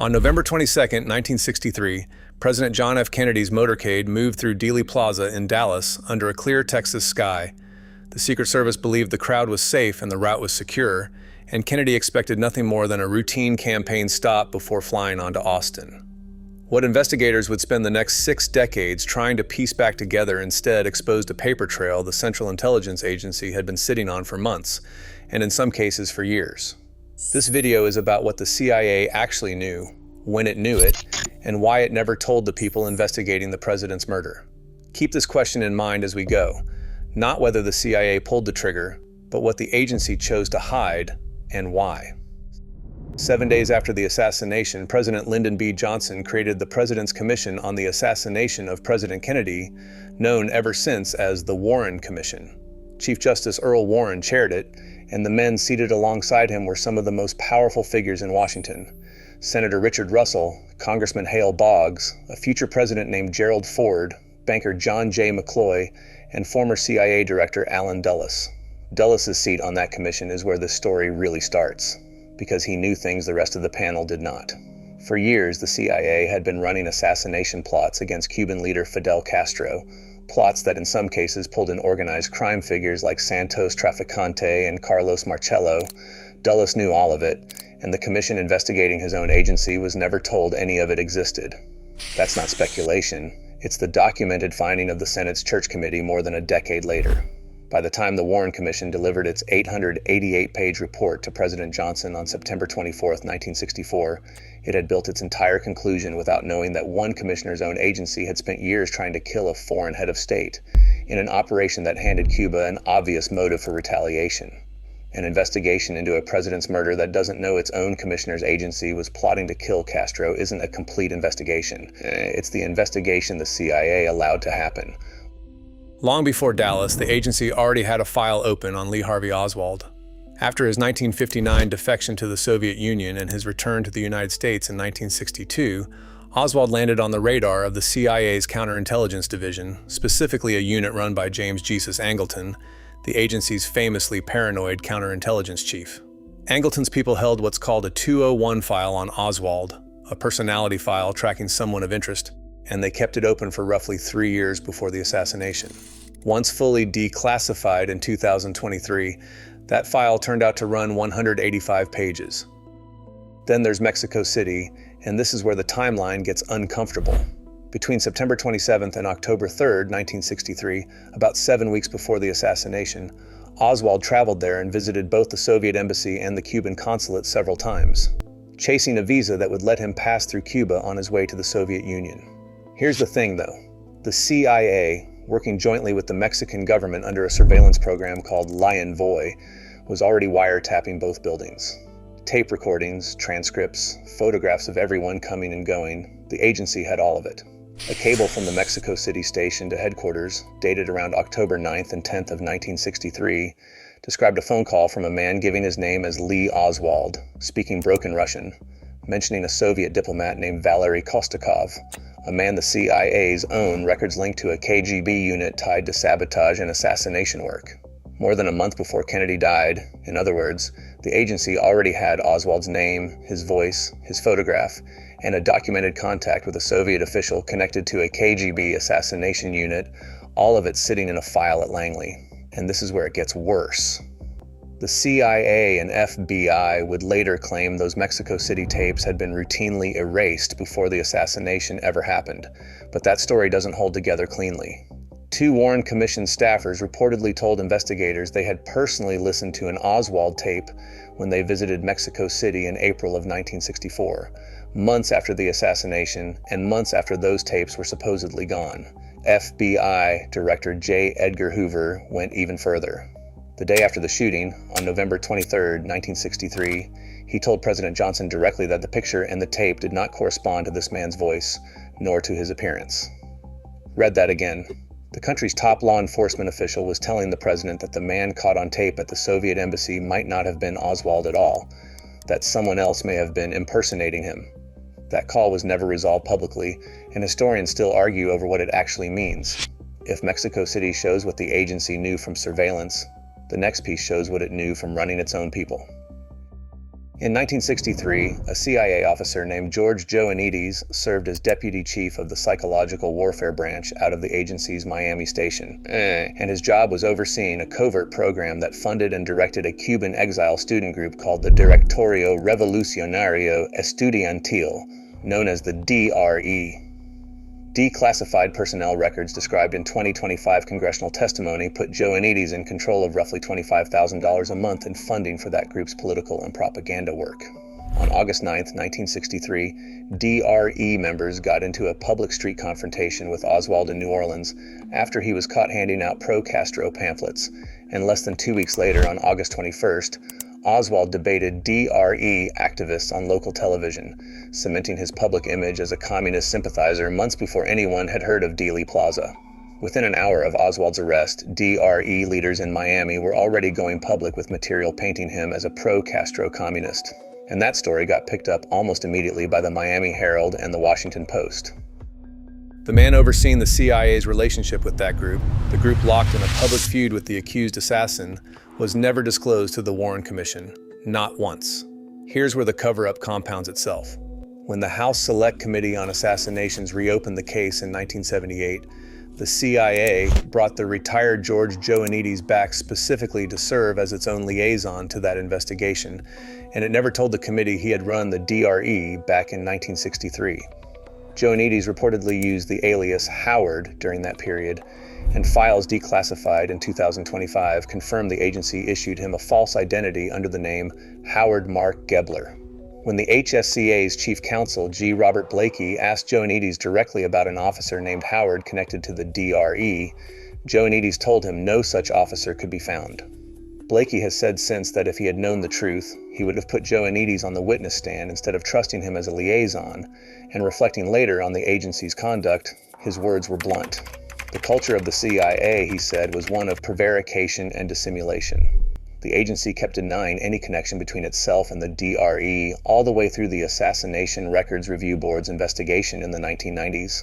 On November 22, 1963, President John F. Kennedy's motorcade moved through Dealey Plaza in Dallas under a clear Texas sky. The Secret Service believed the crowd was safe and the route was secure, and Kennedy expected nothing more than a routine campaign stop before flying on to Austin. What investigators would spend the next 6 decades trying to piece back together instead exposed a paper trail the Central Intelligence Agency had been sitting on for months, and in some cases for years. This video is about what the CIA actually knew, when it knew it, and why it never told the people investigating the president's murder. Keep this question in mind as we go, not whether the CIA pulled the trigger, but what the agency chose to hide and why. 7 days after the assassination, President Lyndon B. Johnson created the President's Commission on the Assassination of President Kennedy, known ever since as the Warren Commission. Chief Justice Earl Warren chaired it, and the men seated alongside him were some of the most powerful figures in Washington. Senator Richard Russell, Congressman Hale Boggs, a future president named Gerald Ford, banker John J. McCloy, and former CIA Director Allen Dulles. Dulles' seat on that commission is where this story really starts, because he knew things the rest of the panel did not. For years, the CIA had been running assassination plots against Cuban leader Fidel Castro, plots that in some cases pulled in organized crime figures like Santos Traficante and Carlos Marcello. Dulles knew all of it, and the commission investigating his own agency was never told any of it existed. That's not speculation. It's the documented finding of the Senate's Church Committee more than a decade later. By the time the Warren Commission delivered its 888-page report to President Johnson on September 24, 1964, it had built its entire conclusion without knowing that one commissioner's own agency had spent years trying to kill a foreign head of state, in an operation that handed Cuba an obvious motive for retaliation. An investigation into a president's murder that doesn't know its own commissioner's agency was plotting to kill Castro isn't a complete investigation. It's the investigation the CIA allowed to happen. Long before Dallas, the agency already had a file open on Lee Harvey Oswald. After his 1959 defection to the Soviet Union and his return to the United States in 1962, Oswald landed on the radar of the CIA's Counterintelligence Division, specifically a unit run by James Jesus Angleton, the agency's famously paranoid counterintelligence chief. Angleton's people held what's called a 201 file on Oswald, a personality file tracking someone of interest, and they kept it open for roughly 3 years before the assassination. Once fully declassified in 2023, that file turned out to run 185 pages. Then there's Mexico City, and this is where the timeline gets uncomfortable. Between September 27th and October 3rd, 1963, about 7 weeks before the assassination, Oswald traveled there and visited both the Soviet embassy and the Cuban consulate several times, chasing a visa that would let him pass through Cuba on his way to the Soviet Union. Here's the thing, though. The CIA, working jointly with the Mexican government under a surveillance program called Lion Voy, was already wiretapping both buildings. Tape recordings, transcripts, photographs of everyone coming and going. The agency had all of it. A cable from the Mexico City station to headquarters, dated around October 9th and 10th of 1963, described a phone call from a man giving his name as Lee Oswald, speaking broken Russian, mentioning a Soviet diplomat named Valery Kostakov, a man the CIA's own records linked to a KGB unit tied to sabotage and assassination work. More than a month before Kennedy died, in other words, the agency already had Oswald's name, his voice, his photograph, and a documented contact with a Soviet official connected to a KGB assassination unit, all of it sitting in a file at Langley. And this is where it gets worse. The CIA and FBI would later claim those Mexico City tapes had been routinely erased before the assassination ever happened, but that story doesn't hold together cleanly. 2 Warren Commission staffers reportedly told investigators they had personally listened to an Oswald tape when they visited Mexico City in April of 1964, months after the assassination and months after those tapes were supposedly gone. FBI Director J. Edgar Hoover went even further. The day after the shooting, on November 23, 1963, he told President Johnson directly that the picture and the tape did not correspond to this man's voice, nor to his appearance. Read that again. The country's top law enforcement official was telling the president that the man caught on tape at the Soviet embassy might not have been Oswald at all, that someone else may have been impersonating him. That call was never resolved publicly, and historians still argue over what it actually means. If Mexico City shows what the agency knew from surveillance, the next piece shows what it knew from running its own people. In 1963, a CIA officer named George Joanides served as deputy chief of the psychological warfare branch out of the agency's Miami station, and his job was overseeing a covert program that funded and directed a Cuban exile student group called the Directorio Revolucionario Estudiantil, known as the DRE. Declassified personnel records described in 2025 congressional testimony put Joanides in control of roughly $25,000 a month in funding for that group's political and propaganda work. On August 9, 1963, DRE members got into a public street confrontation with Oswald in New Orleans after he was caught handing out pro-Castro pamphlets, and less than 2 weeks later, on August 21st, Oswald debated DRE activists on local television, cementing his public image as a communist sympathizer months before anyone had heard of Dealey Plaza. Within an hour of Oswald's arrest, DRE leaders in Miami were already going public with material painting him as a pro-Castro communist. And that story got picked up almost immediately by the Miami Herald and the Washington Post. The man overseeing the CIA's relationship with that group, the group locked in a public feud with the accused assassin, was never disclosed to the Warren Commission, not once. Here's where the cover-up compounds itself. When the House Select Committee on Assassinations reopened the case in 1978, the CIA brought the retired George Joanides back specifically to serve as its own liaison to that investigation, and it never told the committee he had run the DRE back in 1963. Joanides reportedly used the alias Howard during that period, and files declassified in 2025 confirmed the agency issued him a false identity under the name Howard Mark Gebler. When the HSCA's chief counsel, G. Robert Blakey, asked Joanides directly about an officer named Howard connected to the DRE, Joanides told him no such officer could be found. Blakey has said since that if he had known the truth, he would have put Joanides on the witness stand instead of trusting him as a liaison, and reflecting later on the agency's conduct, his words were blunt. The culture of the CIA, he said, was one of prevarication and dissimulation. The agency kept denying any connection between itself and the DRE all the way through the Assassination Records Review Board's investigation in the 1990s.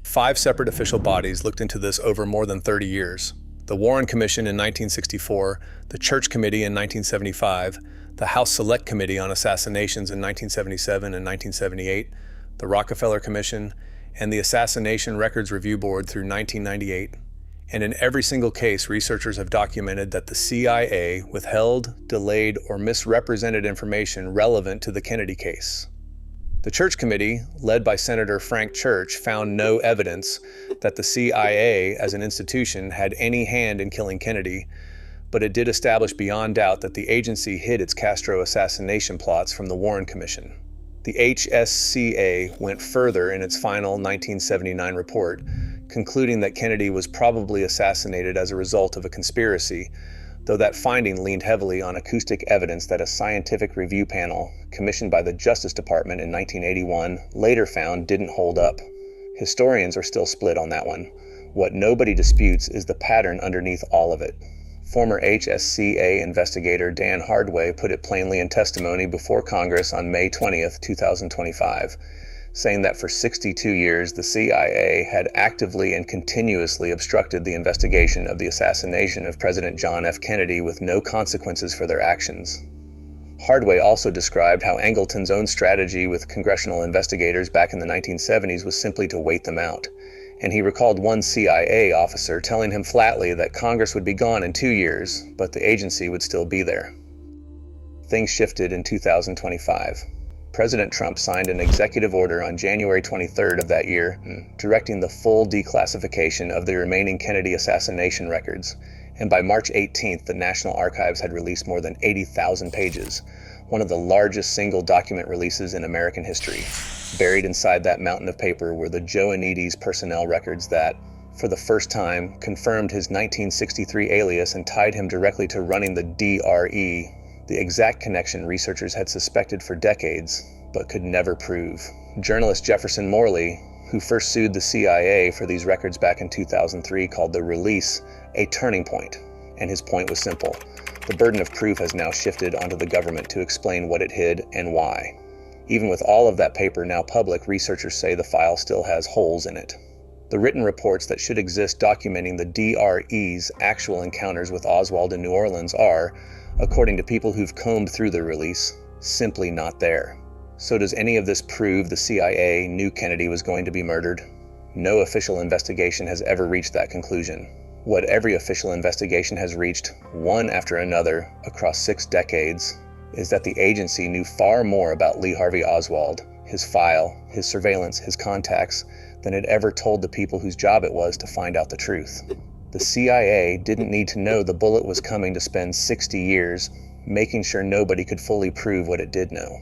5 separate official bodies looked into this over more than 30 years. The Warren Commission in 1964, the Church Committee in 1975, the House Select Committee on Assassinations in 1977 and 1978, the Rockefeller Commission, and the Assassination Records Review Board through 1998. And in every single case, researchers have documented that the CIA withheld, delayed, or misrepresented information relevant to the Kennedy case. The Church Committee, led by Senator Frank Church, found no evidence that the CIA as an institution had any hand in killing Kennedy, but it did establish beyond doubt that the agency hid its Castro assassination plots from the Warren Commission. The HSCA went further in its final 1979 report, concluding that Kennedy was probably assassinated as a result of a conspiracy, though that finding leaned heavily on acoustic evidence that a scientific review panel, commissioned by the Justice Department in 1981, later found didn't hold up. Historians are still split on that one. What nobody disputes is the pattern underneath all of it. Former HSCA investigator Dan Hardway put it plainly in testimony before Congress on May 20th, 2025, saying that for 62 years the CIA had actively and continuously obstructed the investigation of the assassination of President John F. Kennedy with no consequences for their actions. Hardway also described how Angleton's own strategy with congressional investigators back in the 1970s was simply to wait them out, and he recalled one CIA officer telling him flatly that Congress would be gone in 2 years, but the agency would still be there. Things shifted in 2025. President Trump signed an executive order on January 23rd of that year, directing the full declassification of the remaining Kennedy assassination records, and by March 18th, the National Archives had released more than 80,000 pages, one of the largest single document releases in American history. Buried inside that mountain of paper were the Joanides personnel records that, for the first time, confirmed his 1963 alias and tied him directly to running the DRE, the exact connection researchers had suspected for decades, but could never prove. Journalist Jefferson Morley, who first sued the CIA for these records back in 2003, called the release a turning point, and his point was simple. The burden of proof has now shifted onto the government to explain what it hid and why. Even with all of that paper now public, researchers say the file still has holes in it. The written reports that should exist documenting the DRE's actual encounters with Oswald in New Orleans are, according to people who've combed through the release, simply not there. So does any of this prove the CIA knew Kennedy was going to be murdered? No official investigation has ever reached that conclusion. What every official investigation has reached, one after another, across 6 decades, is that the agency knew far more about Lee Harvey Oswald, his file, his surveillance, his contacts, than it ever told the people whose job it was to find out the truth. The CIA didn't need to know the bullet was coming to spend 60 years making sure nobody could fully prove what it did know.